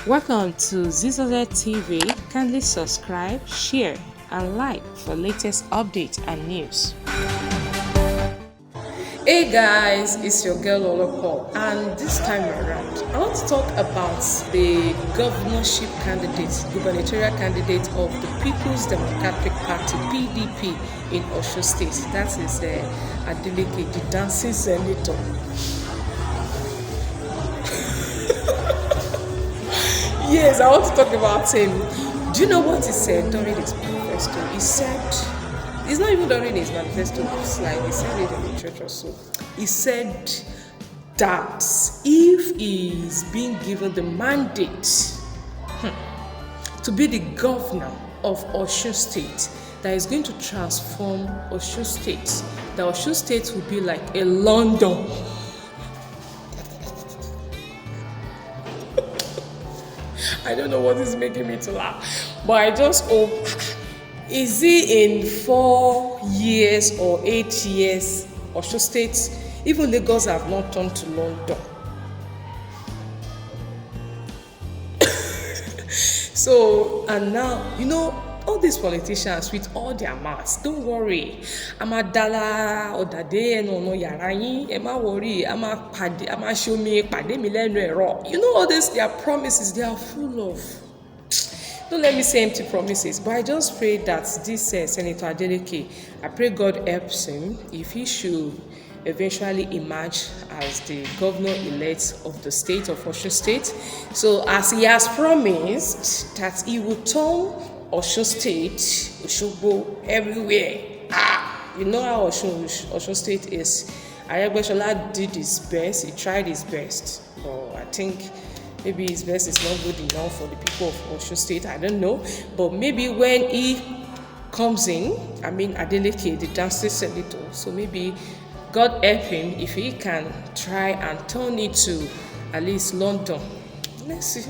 Welcome to Zisodel TV. Kindly subscribe, share, and like for latest updates and news. Hey guys, it's your girl Oloko, and this time around, I want to talk about the governorship candidate, gubernatorial candidate of the People's Democratic Party (PDP) in Osogbo State. That is Adeleke, the dancing senator. Yes, I want to talk about him. Do you know what he said during his manifesto? He said, it's not even during his manifesto, it's like he said it in the church or so. He said that if he is being given the mandate to be the governor of Osogbo State, that is going to transform Osogbo State, that Osogbo State will be like a London. I don't know what is making me to laugh, but I just hope, is he in 4 years or 8 years, Osogbo State, even Lagos have not turned to London. So, and now, you know, all these politicians with all their mouths, don't worry. Amadala odade no yarayin, ema worry, ama show me pade mi lenu ero. You know all this their promises, they are full of. Don't let me say empty promises, but I just pray that this Senator Adeleke, I pray God helps him if he should eventually emerge as the governor-elect of the state of Osogbo State. So as he has promised that he will turn Osogbo State, Osogbo, everywhere. You know how Osogbo State is. Ayagbeshola did his best, he tried his best, but I think maybe his best is not good enough for the people of Osogbo State, I don't know. But maybe when he comes in, Adeleke, the dancing senator, so maybe God help him if he can try and turn it to at least London. Let's see.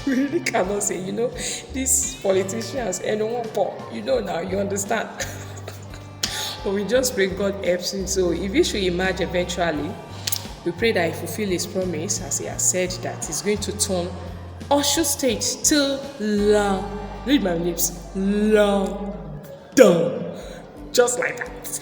We really cannot say, you know, these politicians, anyone poor, you know now, you understand. But we just pray God helps him. So if he should emerge eventually, we pray that he fulfill his promise, as he has said that he's going to turn Osogbo State to read my lips, London. Just like that.